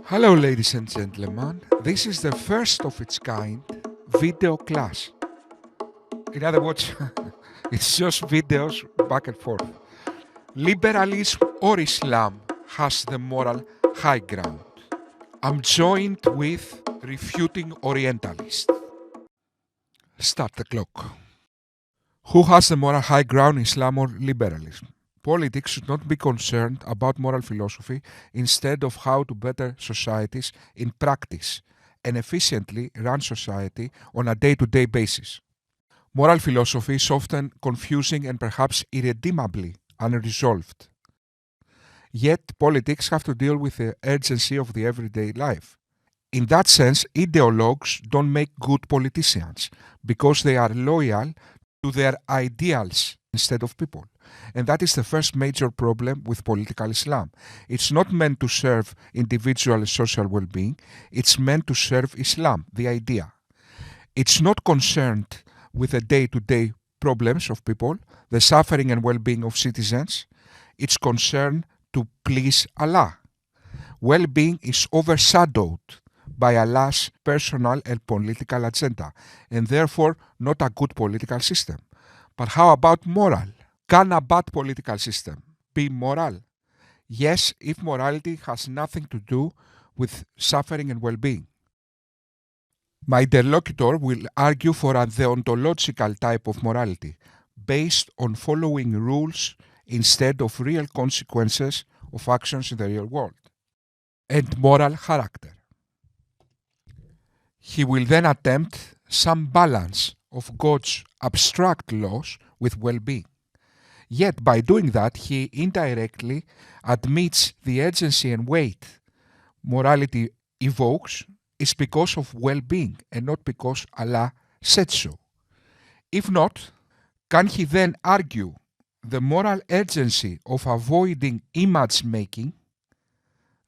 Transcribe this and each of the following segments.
Hello, ladies and gentlemen. This is the first of its kind video class. In other words, it's just videos back and forth. Liberalism or Islam has the moral high ground. I'm joined with refuting Orientalists. Start the clock. Who has the moral high ground, Islam or liberalism? Politics should not be concerned about moral philosophy instead of how to better societies in practice and efficiently run society on a day-to-day basis. Moral philosophy is often confusing and perhaps irredeemably unresolved. Yet politics have to deal with the urgency of the everyday life. In that sense, ideologues don't make good politicians because they are loyal to their ideals instead of people. And that is the first major problem with political Islam. It's not meant to serve individual social well-being, it's meant to serve Islam, the idea. It's not concerned with the day-to-day problems of people, the suffering and well-being of citizens. It's concerned to please Allah. Well-being is overshadowed by Allah's personal and political agenda, and therefore not a good political system. But how about moral? Can a bad political system be moral? Yes, if morality has nothing to do with suffering and well-being. My interlocutor will argue for a deontological type of morality, based on following rules instead of real consequences of actions in the real world, and moral character. He will then attempt some balance of God's abstract laws with well-being. Yet by doing that, he indirectly admits the urgency and weight morality evokes is because of well-being and not because Allah said so. If not, can he then argue the moral urgency of avoiding image making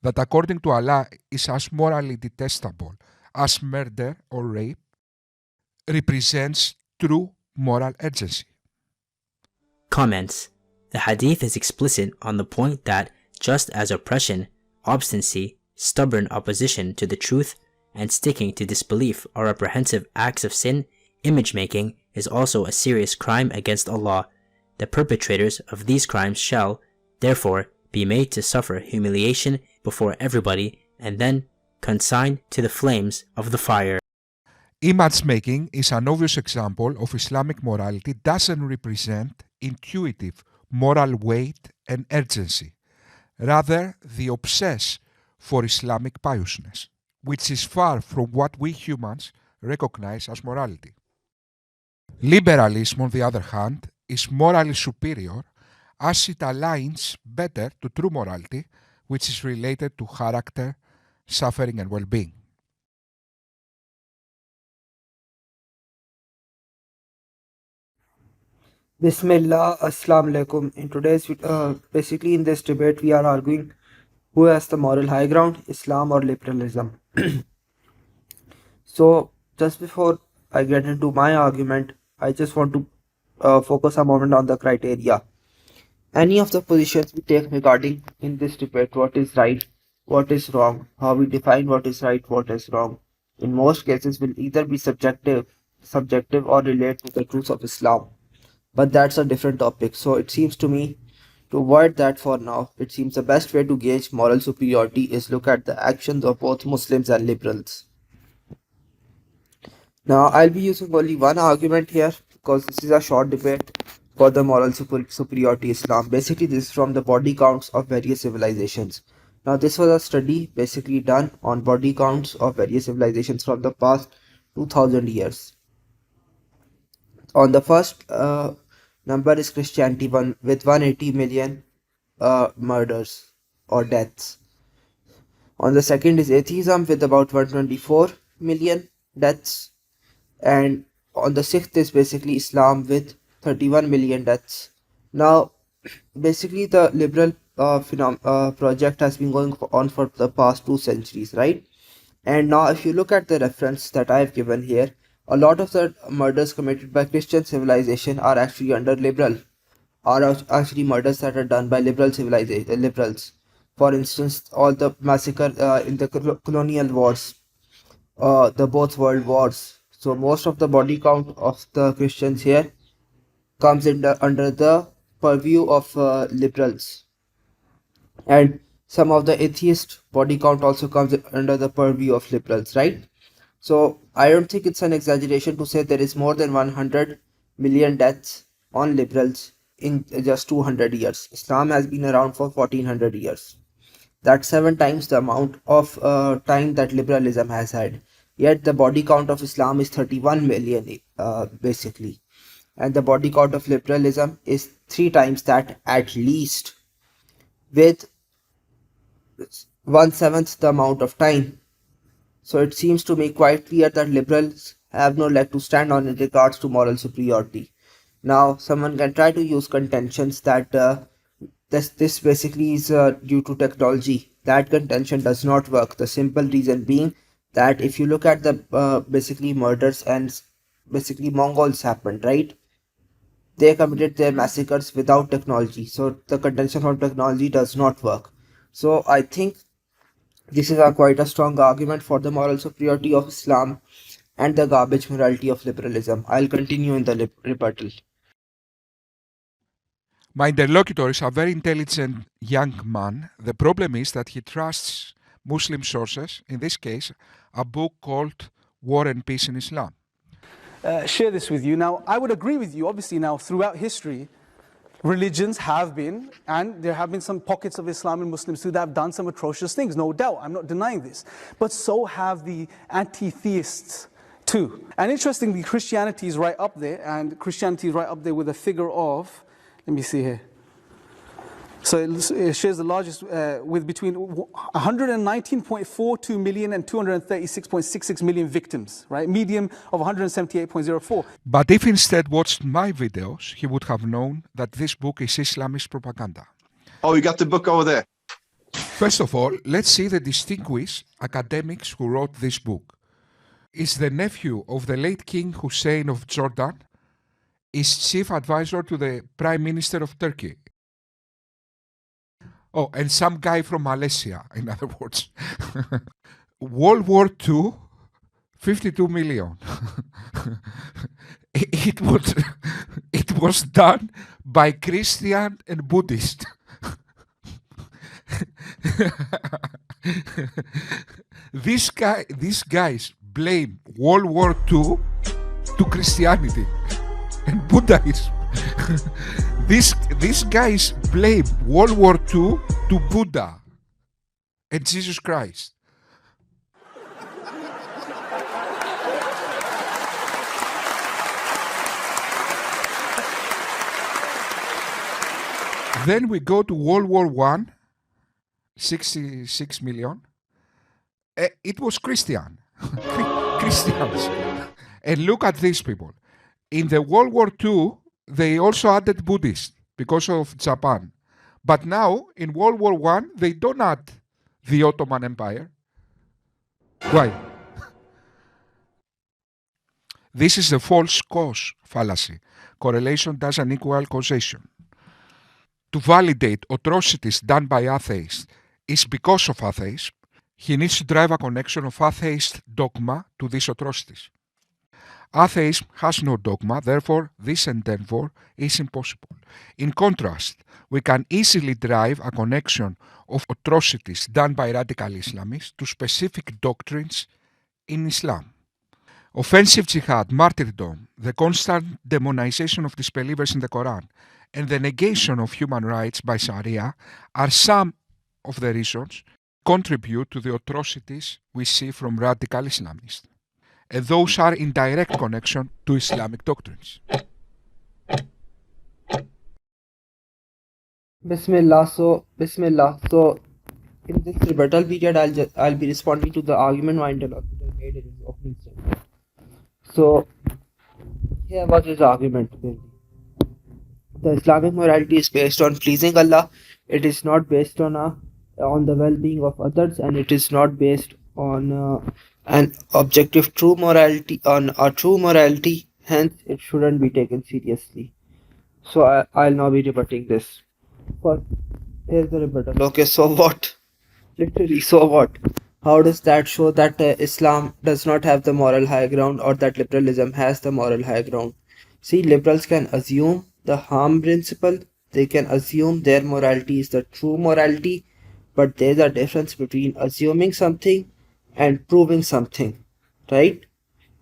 that according to Allah is as morally detestable as murder or rape represents true moral urgency? Comments. The hadith is explicit on the point that just as oppression, obstinacy, stubborn opposition to the truth, and sticking to disbelief are reprehensive acts of sin, image-making is also a serious crime against Allah. The perpetrators of these crimes shall, therefore, be made to suffer humiliation before everybody and then consigned to the flames of the fire. Image making is an obvious example of Islamic morality doesn't represent intuitive moral weight and urgency, rather the obsess for Islamic piousness, which is far from what we humans recognize as morality. Liberalism, on the other hand, is morally superior as it aligns better to true morality, which is related to character, suffering and well-being. Bismillah, Assalamu alaikum. In basically in this debate, we are arguing who has the moral high ground, Islam or liberalism. So, just before I get into my argument, I just want to focus a moment on the criteria. Any of the positions we take regarding in this debate, what is right, what is wrong, how we define what is right, what is wrong, in most cases will either be subjective or relate to the truth of Islam. But that's a different topic. So it seems to me to avoid that for now, it seems the best way to gauge moral superiority is look at the actions of both Muslims and liberals. Now I'll be using only one argument here because this is a short debate for the moral superiority Islam. Basically this is from the body counts of various civilizations. Now this was a study basically done on body counts of various civilizations from the past 2000 years. On the first number is Christianity with 180 million murders or deaths. On the second is atheism with about 124 million deaths. And on the sixth is basically Islam with 31 million deaths. Now, basically the liberal project has been going on for the past 2 centuries, right? And now if you look at the reference that I have given here, a lot of the murders committed by Christian civilization are actually under liberal, are actually murders that are done by liberals. For instance, all the massacre in the colonial wars, the both world wars. So most of the body count of the Christians here comes under the purview of liberals, and some of the atheist body count also comes under the purview of liberals, right? So I don't think it's an exaggeration to say there is more than 100 million deaths on liberals in just 200 years. Islam has been around for 1400 years. That's 7 times the amount of time that liberalism has had. Yet the body count of Islam is 31 million, basically, and the body count of liberalism is 3 times that at least, with 1/7 the amount of time. So it seems to me quite clear that liberals have no leg to stand on in regards to moral superiority. Now, someone can try to use contentions that this basically is due to technology. That contention does not work. The simple reason being that if you look at the basically murders and basically Mongols happened, right? They committed their massacres without technology. So the contention on technology does not work. So I think this is quite a strong argument for the moral superiority of Islam and the garbage morality of liberalism. I'll continue in the rebuttal. My interlocutor is a very intelligent young man. The problem is that he trusts Muslim sources, in this case, a book called War and Peace in Islam. Share this with you. Now, I would agree with you. Obviously, now, throughout history, religions have been, and there have been some pockets of Islam and Muslims who have done some atrocious things, no doubt. I'm not denying this. But so have the anti-theists too. And interestingly, Christianity is right up there, and Christianity is right up there with a figure of, let me see here. So it shares the largest with between 119.42 million and 236.66 million victims, right? Medium of 178.04. But if instead watched my videos, he would have known that this book is Islamist propaganda. Oh, you got the book over there. First of all, let's see the distinguished academics who wrote this book. Is the nephew of the late King Hussein of Jordan, is chief advisor to the Prime Minister of Turkey. Oh, and some guy from Malaysia, in other words. World War II, 52 million. it was done by Christian and Buddhist. These guys blame World War II to Christianity and Buddhism. These guys blame World War II to Buddha and Jesus Christ. Then we go to World War I, 66 million. It was Christians. And look at these people. In the World War II, they also added Buddhists because of Japan. But now, in World War I, they don't add the Ottoman Empire. Why? This is the false cause fallacy. Correlation doesn't equal causation. To validate atrocities done by atheists is because of atheism. He needs to drive a connection of atheist dogma to these atrocities. Atheism has no dogma, therefore this endeavor is impossible. In contrast, we can easily drive a connection of atrocities done by radical Islamists to specific doctrines in Islam. Offensive jihad, martyrdom, the constant demonization of disbelievers in the Quran, and the negation of human rights by Sharia are some of the reasons contribute to the atrocities we see from radical Islamists. And those are in direct connection to Islamic doctrines. Bismillah. So in this rebuttal period, I'll be responding to the argument my interlocutor made in his opening statement. So here was his argument. The Islamic morality is based on pleasing Allah. It is not based on the well-being of others, and it is not based on an objective true morality, on a true morality. Hence, it shouldn't be taken seriously. So I'll now be rebutting this. For Here's the rebuttal. Okay, so what? Literally, so what? How does that show that Islam does not have the moral high ground or that liberalism has the moral high ground? See, liberals can assume the harm principle, they can assume their morality is the true morality, but there's a difference between assuming something and proving something, right?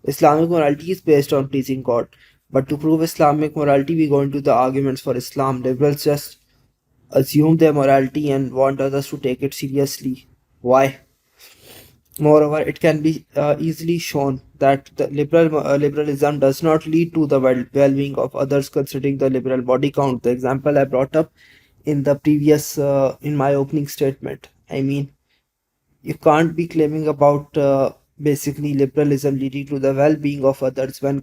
Islamic morality is based on pleasing God. But to prove Islamic morality, we go into the arguments for Islam. Liberals just assume their morality and want others to take it seriously. Why? Moreover, it can be easily shown that the liberalism does not lead to the well-being of others considering the liberal body count. The example I brought up in the previous, in my opening statement. I mean, you can't be claiming about basically liberalism leading to the well-being of others when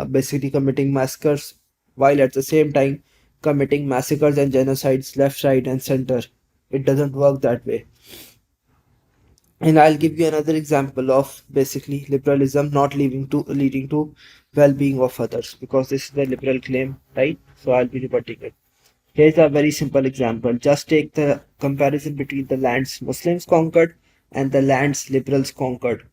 basically committing massacres while at the same time committing massacres and genocides left, right, and center. It doesn't work that way. And I'll give you another example of basically liberalism not leading to well-being of others because this is the liberal claim, right? So I'll be rebutting it. Here's a very simple example. Just take the comparison between the lands Muslims conquered and the lands liberals conquered.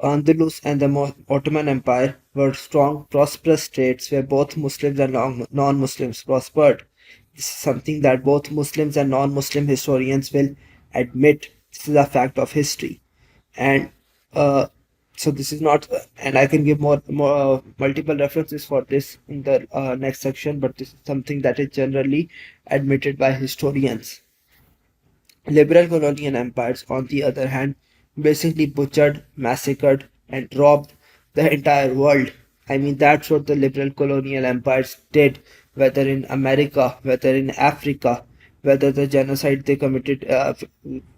Andalus and the Ottoman Empire were strong, prosperous states where both Muslims and non-Muslims prospered. This is something that both Muslims and non-Muslim historians will admit. This is a fact of history, and uh, so this is not. And I can give more multiple references for this in the next section, but this is something that is generally admitted by historians. Liberal colonial empires, on the other hand, basically butchered, massacred, and robbed the entire world. I mean, that's what the liberal colonial empires did, whether in America, whether in Africa, whether the genocide they committed,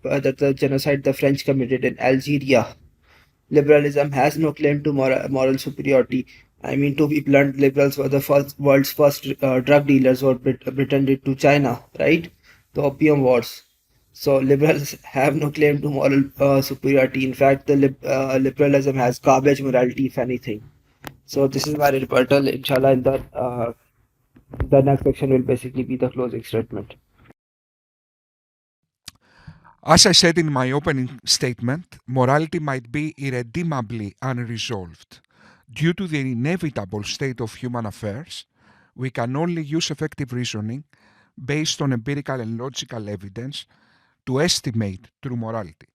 whether the genocide the French committed in Algeria. Liberalism has no claim to moral superiority. I mean, to be blunt, liberals were the world's first drug dealers who pretended to China, right? The Opium Wars. So liberals have no claim to moral superiority. In fact, the liberalism has garbage morality, if anything. So this is my rebuttal. Inshallah, in the next section will basically be the closing statement. As I said in my opening statement, morality might be irredeemably unresolved. Due to the inevitable state of human affairs, we can only use effective reasoning based on empirical and logical evidence to estimate true morality.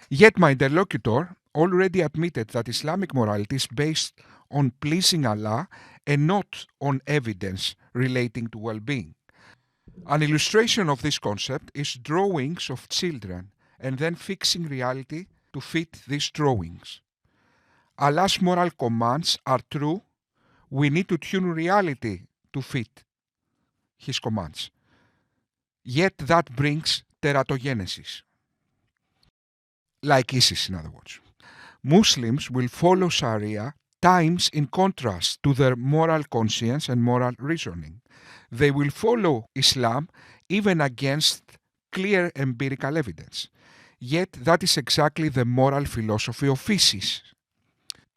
Yet my interlocutor already admitted that Islamic morality is based on pleasing Allah and not on evidence relating to well-being. An illustration of this concept is drawings of children and then fixing reality to fit these drawings. Allah's moral commands are true. We need to tune reality to fit His commands. Yet that brings teratogenesis, like ISIS in other words. Muslims will follow Sharia times in contrast to their moral conscience and moral reasoning. They will follow Islam even against clear empirical evidence. Yet that is exactly the moral philosophy of ISIS.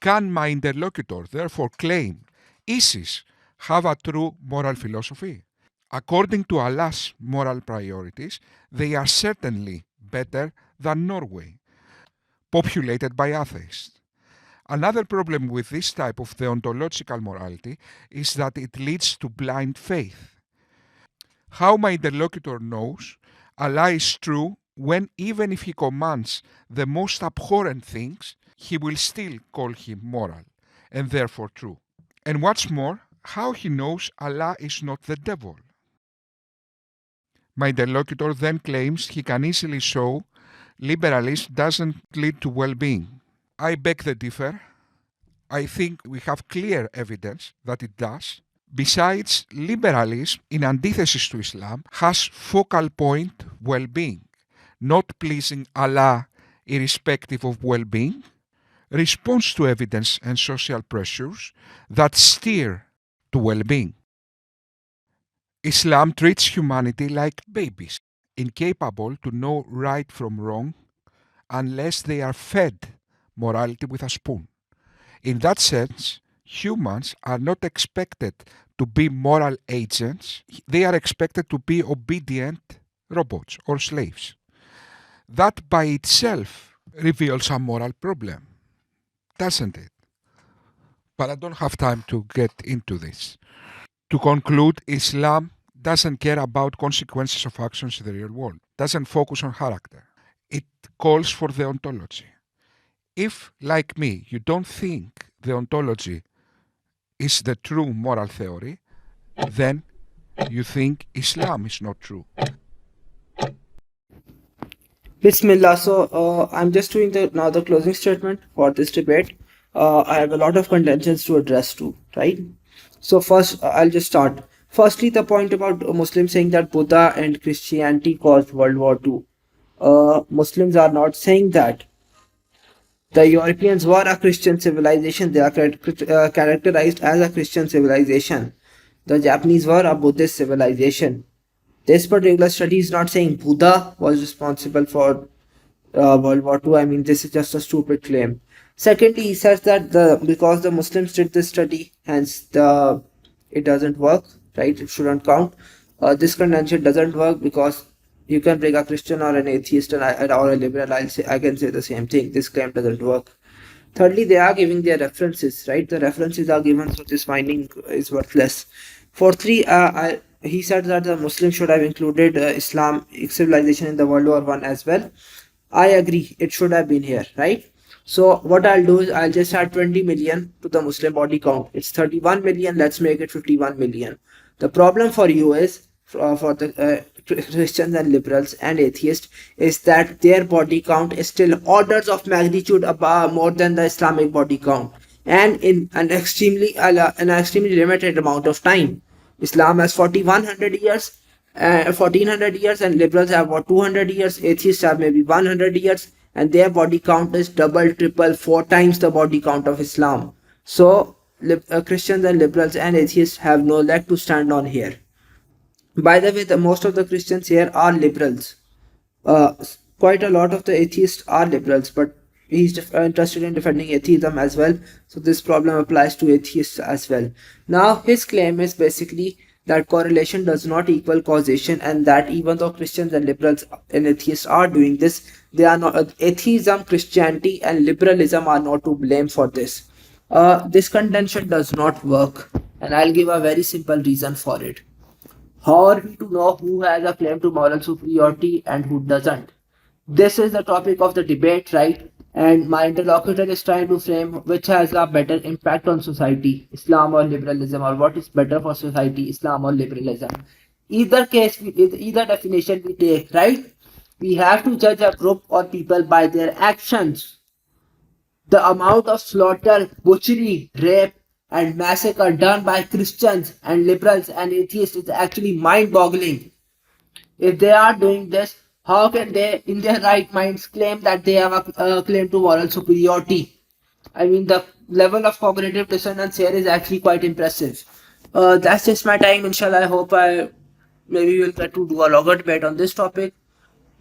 Can my interlocutor therefore claim ISIS have a true moral philosophy? According to Allah's moral priorities, they are certainly better than Norway, populated by atheists. Another problem with this type of deontological morality is that it leads to blind faith. How my interlocutor knows Allah is true when even if he commands the most abhorrent things, he will still call him moral and therefore true. And what's more, how he knows Allah is not the devil. My interlocutor then claims he can easily show liberalism doesn't lead to well-being. I beg to differ. I think we have clear evidence that it does. Besides, liberalism, in antithesis to Islam, has focal point well-being, not pleasing Allah irrespective of well-being, responds to evidence and social pressures that steer to well-being. Islam treats humanity like babies, incapable to know right from wrong unless they are fed morality with a spoon. In that sense, humans are not expected to be moral agents. They are expected to be obedient robots or slaves. That by itself reveals a moral problem, doesn't it? But I don't have time to get into this. To conclude, Islam doesn't care about consequences of actions in the real world, doesn't focus on character. It calls for the ontology. If, like me, you don't think the ontology is the true moral theory, then you think Islam is not true. Bismillah. So I'm just doing the closing statement for this debate. I have a lot of contentions to address too, right? So first, I'll just start. Firstly, the point about Muslims saying that Buddha and Christianity caused World War II. Muslims are not saying that. The Europeans were a Christian civilization. They are characterized as a Christian civilization. The Japanese were a Buddhist civilization. This particular study is not saying Buddha was responsible for World War II. I mean, this is just a stupid claim. Secondly, he says that because the Muslims did this study, hence it doesn't work, right? It shouldn't count. This contention doesn't work because you can bring a Christian or an atheist or a liberal. I can say the same thing. This claim doesn't work. Thirdly, they are giving their references, right? The references are given, so this finding is worthless. Fourthly, he said that the Muslims should have included Islamic civilization in the World War One as well. I agree, it should have been here, right? So what I'll do is I'll just add 20 million to the Muslim body count. It's 31 million. Let's make it 51 million. The problem for you is for the Christians and liberals and atheists is that their body count is still orders of magnitude above more than the Islamic body count, and in an extremely limited amount of time. Islam has 4100 years, 1400 years, and liberals have what 200 years. Atheists have maybe 100 years, and their body count is double, triple, four times the body count of Islam. So Christians and liberals and atheists have no leg to stand on here. By the way, most of the Christians here are liberals. Uh, Quite a lot of the atheists are liberals, but he's interested in defending atheism as well. So this problem applies to atheists as well. Now, his claim is basically that correlation does not equal causation, and that even though Christians and liberals and atheists are doing this, they are not. Atheism, Christianity, and liberalism are not to blame for this. This contention does not work, and I'll give a very simple reason for it. How are we to know who has a claim to moral superiority and who doesn't? This is the topic of the debate, right? And my interlocutor is trying to frame which has a better impact on society, Islam or liberalism, or what is better for society, Islam or liberalism. Either case, either definition we take, right? We have to judge a group or people by their actions. The amount of slaughter, butchery, rape, and massacre done by Christians and liberals and atheists is actually mind boggling. If they are doing this, how can they, in their right minds, claim that they have a claim to moral superiority? I mean, the level of cognitive dissonance here is actually quite impressive. That's just my time. Inshallah, I hope I maybe will get to do a longer debate on this topic.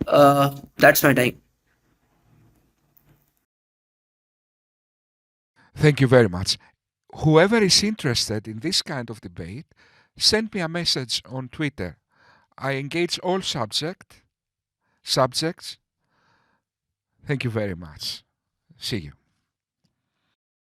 That's my time. Thank you very much. Whoever is interested in this kind of debate, send me a message on Twitter. I engage all subjects. Thank you very much. See you.